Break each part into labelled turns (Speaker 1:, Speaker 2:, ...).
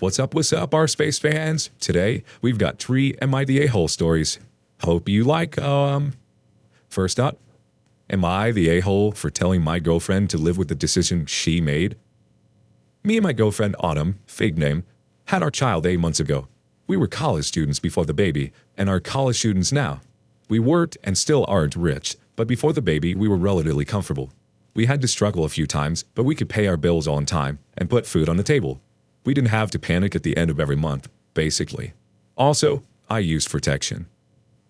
Speaker 1: What's up, our space fans? Today, we've got 3 Am I the A-hole stories. Hope you like, First up, am I the a-hole for telling my girlfriend to live with the decision she made? Me and my girlfriend Autumn, fake name, had our child 8 months ago. We were college students before the baby, and are college students now. We weren't and still aren't rich, but before the baby, we were relatively comfortable. We had to struggle a few times, but we could pay our bills on time and put food on the table. We didn't have to panic at the end of every month, basically. Also, I used protection.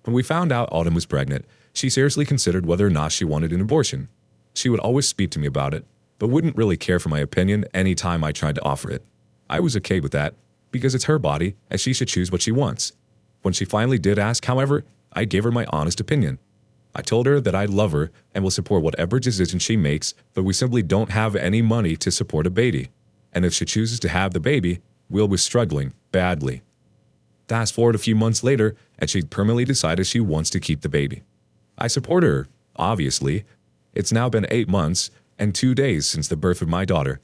Speaker 1: When we found out Autumn was pregnant, she seriously considered whether or not she wanted an abortion. She would always speak to me about it, but wouldn't really care for my opinion any time I tried to offer it. I was okay with that, because it's her body and she should choose what she wants. When she finally did ask, however, I gave her my honest opinion. I told her that I love her and will support whatever decision she makes, but we simply don't have any money to support a baby. And if she chooses to have the baby, we'll be struggling badly. Fast forward a few months later, and she'd permanently decided she wants to keep the baby. I support her, obviously. It's now been 8 months and 2 days since the birth of my daughter.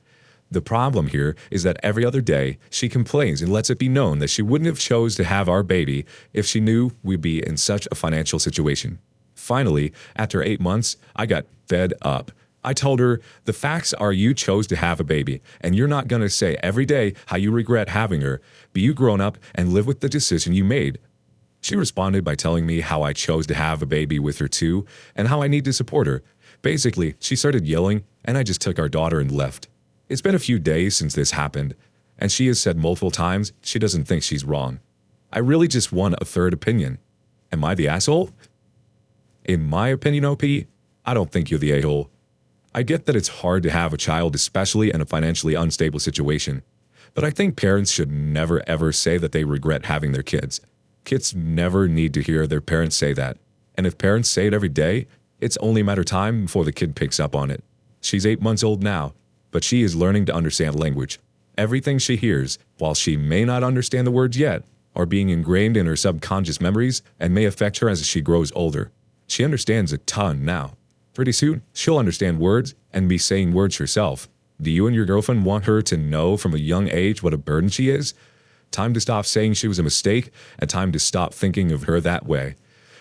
Speaker 1: The problem here is that every other day, she complains and lets it be known that she wouldn't have chose to have our baby if she knew we'd be in such a financial situation. Finally, after 8 months, I got fed up. I told her, the facts are you chose to have a baby, and you're not going to say every day how you regret having her, but you grown up and live with the decision you made. She responded by telling me how I chose to have a baby with her too, and how I need to support her. Basically, she started yelling, and I just took our daughter and left. It's been a few days since this happened, and she has said multiple times she doesn't think she's wrong. I really just want a third opinion. Am I the asshole? In my opinion, OP, I don't think you're the a-hole. I get that it's hard to have a child, especially in a financially unstable situation. But I think parents should never ever say that they regret having their kids. Kids never need to hear their parents say that. And if parents say it every day, it's only a matter of time before the kid picks up on it. She's 8 months old now, but she is learning to understand language. Everything she hears, while she may not understand the words yet, are being ingrained in her subconscious memories and may affect her as she grows older. She understands a ton now. Pretty soon, she'll understand words and be saying words herself. Do you and your girlfriend want her to know from a young age what a burden she is? Time to stop saying she was a mistake, and time to stop thinking of her that way.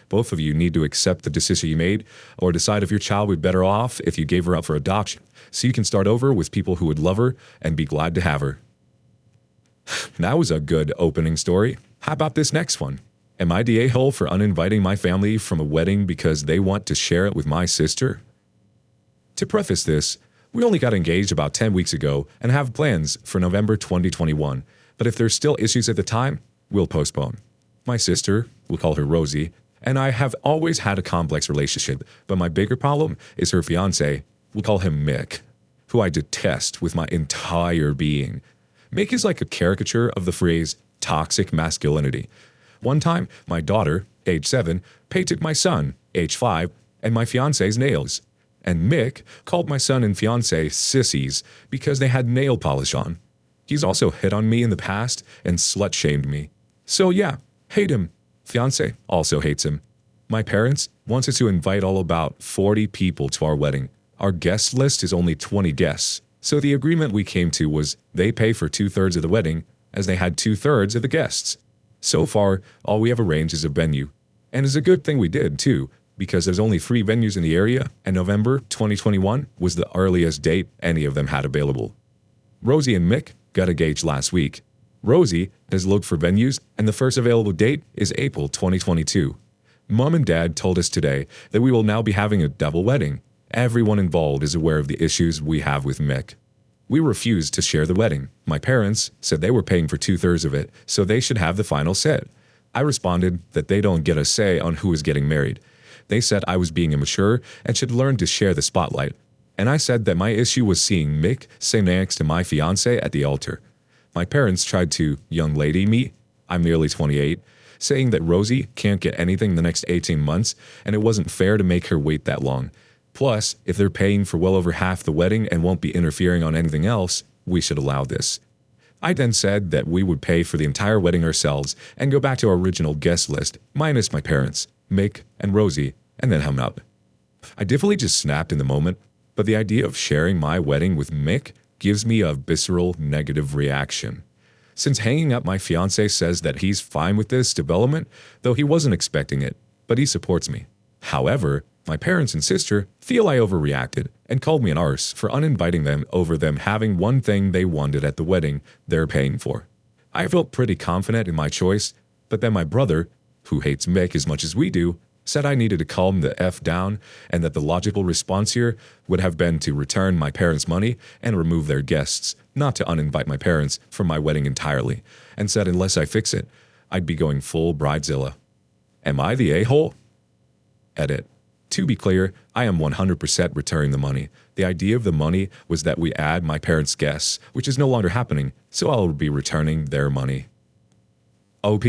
Speaker 1: Both of you need to accept the decision you made, or decide if your child would be better off if you gave her up for adoption, so you can start over with people who would love her and be glad to have her. That was a good opening story. How about this next one? Am I the a-hole for uninviting my family from a wedding because they want to share it with my sister? To preface this, we only got engaged about 10 weeks ago and have plans for November 2021, but if there's still issues at the time, we'll postpone. My sister, we'll call her Rosie, and I have always had a complex relationship, but my bigger problem is her fiancé, we'll call him Mick, who I detest with my entire being. Mick is like a caricature of the phrase toxic masculinity. One time, my daughter, age 7, painted my son, age 5, and my fiancé's nails. And Mick called my son and fiancé sissies because they had nail polish on. He's also hit on me in the past and slut-shamed me. So yeah, hate him. Fiancé also hates him. My parents want us to invite all about 40 people to our wedding. Our guest list is only 20 guests. So the agreement we came to was they pay for 2/3 of the wedding, as they had 2/3 of the guests. So far, all we have arranged is a venue. And it's a good thing we did, too, because there's only 3 venues in the area, and November 2021 was the earliest date any of them had available. Rosie and Mick got engaged last week. Rosie has looked for venues, and the first available date is April 2022. Mom and Dad told us today that we will now be having a double wedding. Everyone involved is aware of the issues we have with Mick. We refused to share the wedding. My parents said they were paying for 2/3 of it, so they should have the final say. I responded that they don't get a say on who is getting married. They said I was being immature and should learn to share the spotlight. And I said that my issue was seeing Mick sit next to my fiancé at the altar. My parents tried to young lady me, I'm nearly 28, saying that Rosie can't get anything in the next 18 months and it wasn't fair to make her wait that long. Plus, if they're paying for well over half the wedding and won't be interfering on anything else, we should allow this. I then said that we would pay for the entire wedding ourselves and go back to our original guest list, minus my parents, Mick and Rosie, and then hung up. I definitely just snapped in the moment, but the idea of sharing my wedding with Mick gives me a visceral negative reaction. Since hanging up, my fiance says that he's fine with this development, though he wasn't expecting it, but he supports me. However, my parents and sister feel I overreacted and called me an arse for uninviting them over them having one thing they wanted at the wedding they're paying for. I felt pretty confident in my choice, but then my brother, who hates Mick as much as we do, said I needed to calm the F down and that the logical response here would have been to return my parents' money and remove their guests, not to uninvite my parents from my wedding entirely, and said unless I fix it, I'd be going full bridezilla. Am I the a-hole? Edit. To be clear, I am 100% returning the money. The idea of the money was that we add my parents' guests, which is no longer happening, so I'll be returning their money. OP,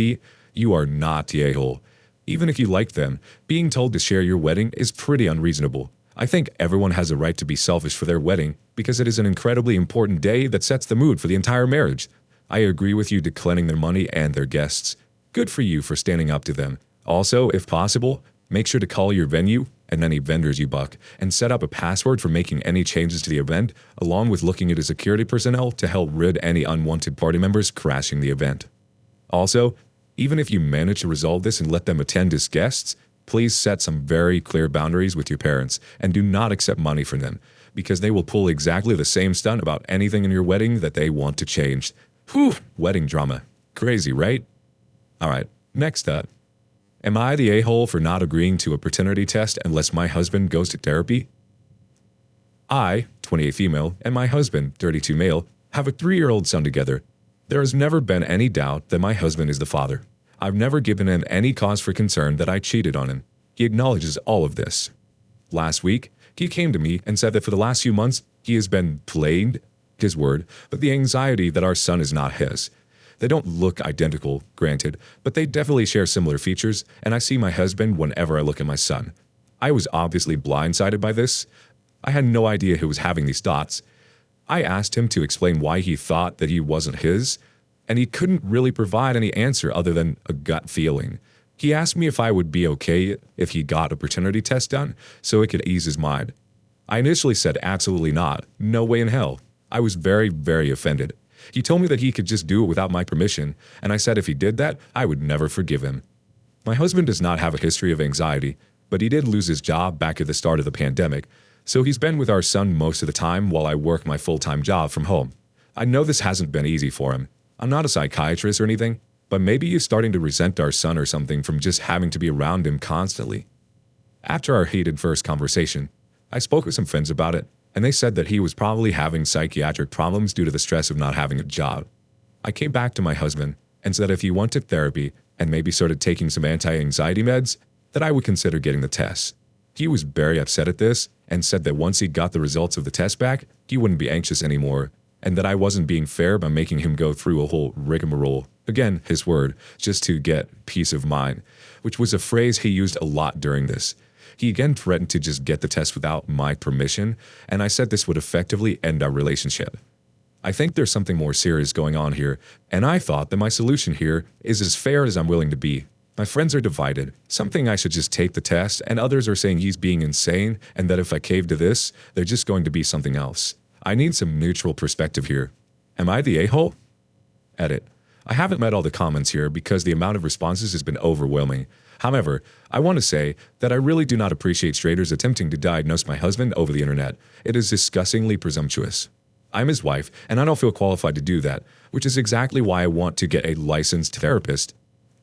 Speaker 1: you are not the a-hole. Even if you like them, being told to share your wedding is pretty unreasonable. I think everyone has a right to be selfish for their wedding because it is an incredibly important day that sets the mood for the entire marriage. I agree with you declining their money and their guests. Good for you for standing up to them. Also, if possible, make sure to call your venue and any vendors you book and set up a password for making any changes to the event, along with looking at a security personnel to help rid any unwanted party members crashing the event. Also, even if you manage to resolve this and let them attend as guests, please set some very clear boundaries with your parents and do not accept money from them, because they will pull exactly the same stunt about anything in your wedding that they want to change. Whew, wedding drama. Crazy, right? Alright, next up. Am I the a-hole for not agreeing to a paternity test unless my husband goes to therapy? I, 28 female, and my husband, 32 male, have a 3-year-old son together. There has never been any doubt that my husband is the father. I've never given him any cause for concern that I cheated on him. He acknowledges all of this. Last week, he came to me and said that for the last few months, he has been plagued, his word, but the anxiety that our son is not his. They don't look identical, granted, but they definitely share similar features, and I see my husband whenever I look at my son. I was obviously blindsided by this. I had no idea he was having these thoughts. I asked him to explain why he thought that he wasn't his, and he couldn't really provide any answer other than a gut feeling. He asked me if I would be okay if he got a paternity test done so it could ease his mind. I initially said absolutely not, no way in hell. I was very, very offended. He told me that he could just do it without my permission, and I said if he did that, I would never forgive him. My husband does not have a history of anxiety, but he did lose his job back at the start of the pandemic, so he's been with our son most of the time while I work my full-time job from home. I know this hasn't been easy for him. I'm not a psychiatrist or anything, but maybe he's starting to resent our son or something from just having to be around him constantly. After our heated first conversation, I spoke with some friends about it, and they said that he was probably having psychiatric problems due to the stress of not having a job. I came back to my husband and said if he wanted therapy and maybe started taking some anti-anxiety meds, that I would consider getting the test. He was very upset at this and said that once he got the results of the test back, he wouldn't be anxious anymore, and that I wasn't being fair by making him go through a whole rigmarole, again, his word, just to get peace of mind, which was a phrase he used a lot during this. He again threatened to just get the test without my permission, and I said this would effectively end our relationship. I think there's something more serious going on here, and I thought that my solution here is as fair as I'm willing to be. My friends are divided. Some think I should just take the test, and others are saying he's being insane, and that if I cave to this, they're just going to be something else. I need some neutral perspective here. Am I the a-hole? Edit. I haven't read all the comments here because the amount of responses has been overwhelming. However, I want to say that I really do not appreciate strangers attempting to diagnose my husband over the internet. It is disgustingly presumptuous. I'm his wife, and I don't feel qualified to do that, which is exactly why I want to get a licensed therapist.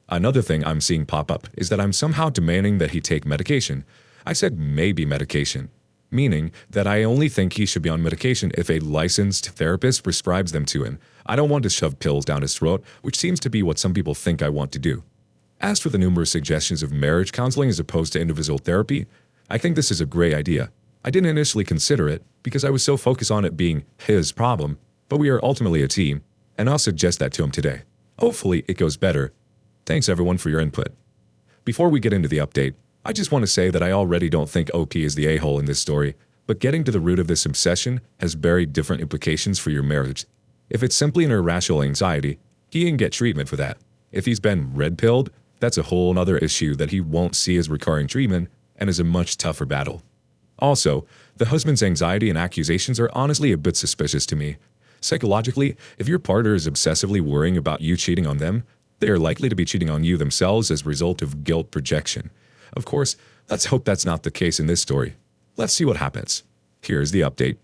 Speaker 1: Another thing I'm seeing pop up is that I'm somehow demanding that he take medication. I said maybe medication, meaning that I only think he should be on medication if a licensed therapist prescribes them to him. I don't want to shove pills down his throat, which seems to be what some people think I want to do. As for the numerous suggestions of marriage counseling as opposed to individual therapy, I think this is a great idea. I didn't initially consider it because I was so focused on it being his problem, but we are ultimately a team, and I'll suggest that to him today. Hopefully it goes better. Thanks everyone for your input. Before we get into the update, I just want to say that I already don't think OP is the a-hole in this story, but getting to the root of this obsession has very different implications for your marriage. If it's simply an irrational anxiety, he can get treatment for that. If he's been red-pilled, that's a whole other issue that he won't see as recurring treatment and is a much tougher battle. Also, the husband's anxiety and accusations are honestly a bit suspicious to me. Psychologically, if your partner is obsessively worrying about you cheating on them, they are likely to be cheating on you themselves as a result of guilt projection. Of course, let's hope that's not the case in this story. Let's see what happens. Here's the update.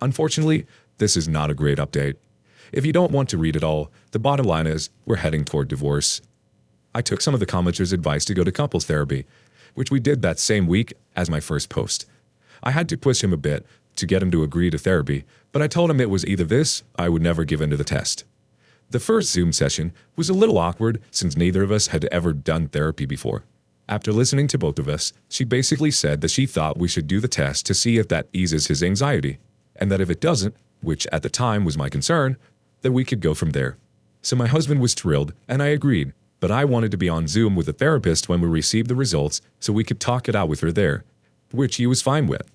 Speaker 1: Unfortunately, this is not a great update. If you don't want to read it all, the bottom line is we're heading toward divorce. I took some of the commenters' advice to go to couples therapy, which we did that same week as my first post. I had to push him a bit to get him to agree to therapy, but I told him it was either this, I would never give in to the test. The first Zoom session was a little awkward since neither of us had ever done therapy before. After listening to both of us, she basically said that she thought we should do the test to see if that eases his anxiety, and that if it doesn't, which at the time was my concern, that we could go from there. So my husband was thrilled, and I agreed, but I wanted to be on Zoom with a therapist when we received the results so we could talk it out with her there, which he was fine with.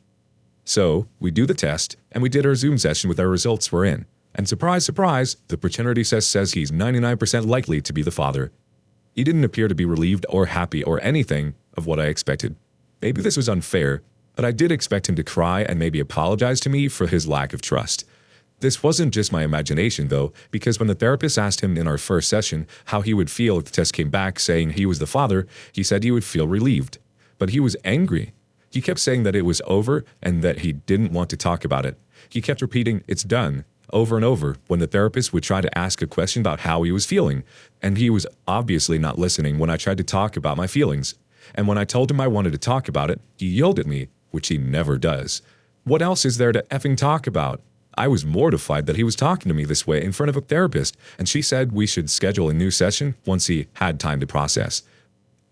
Speaker 1: So, we do the test, and we did our Zoom session with our results were in. And surprise, surprise, the paternity test says he's 99% likely to be the father. He didn't appear to be relieved or happy or anything of what I expected. Maybe this was unfair, but I did expect him to cry and maybe apologize to me for his lack of trust. This wasn't just my imagination, though, because when the therapist asked him in our first session how he would feel if the test came back saying he was the father, he said he would feel relieved. But he was angry. He kept saying that it was over and that he didn't want to talk about it. He kept repeating, "It's done," over and over when the therapist would try to ask a question about how he was feeling. And he was obviously not listening when I tried to talk about my feelings. And when I told him I wanted to talk about it, he yelled at me, which he never does. What else is there to effing talk about? I was mortified that he was talking to me this way in front of a therapist, and she said we should schedule a new session once he had time to process.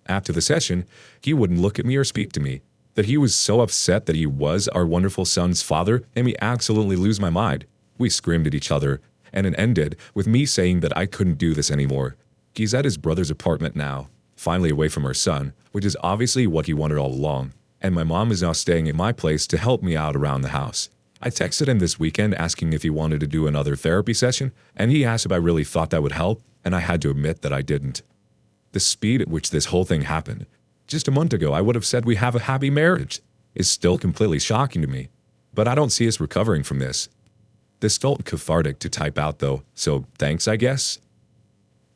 Speaker 1: After the session, he wouldn't look at me or speak to me. That he was so upset that he was our wonderful son's father made me absolutely lose my mind. We screamed at each other, and it ended with me saying that I couldn't do this anymore. He's at his brother's apartment now, finally away from our son, which is obviously what he wanted all along, and my mom is now staying at my place to help me out around the house. I texted him this weekend asking if he wanted to do another therapy session, and he asked if I really thought that would help, and I had to admit that I didn't. The speed at which this whole thing happened, just a month ago I would have said we have a happy marriage, is still completely shocking to me. But I don't see us recovering from this. This felt cathartic to type out though, so thanks I guess.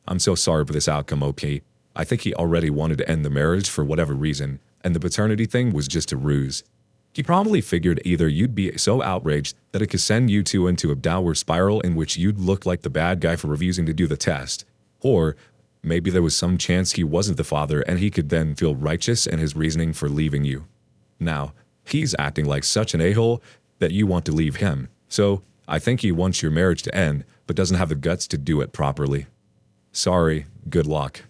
Speaker 1: I'm so sorry for this outcome, okay? I think he already wanted to end the marriage for whatever reason, and the paternity thing was just a ruse. He probably figured either you'd be so outraged that it could send you two into a downward spiral in which you'd look like the bad guy for refusing to do the test, or maybe there was some chance he wasn't the father and he could then feel righteous in his reasoning for leaving you. Now, he's acting like such an a-hole that you want to leave him, so I think he wants your marriage to end but doesn't have the guts to do it properly. Sorry, good luck.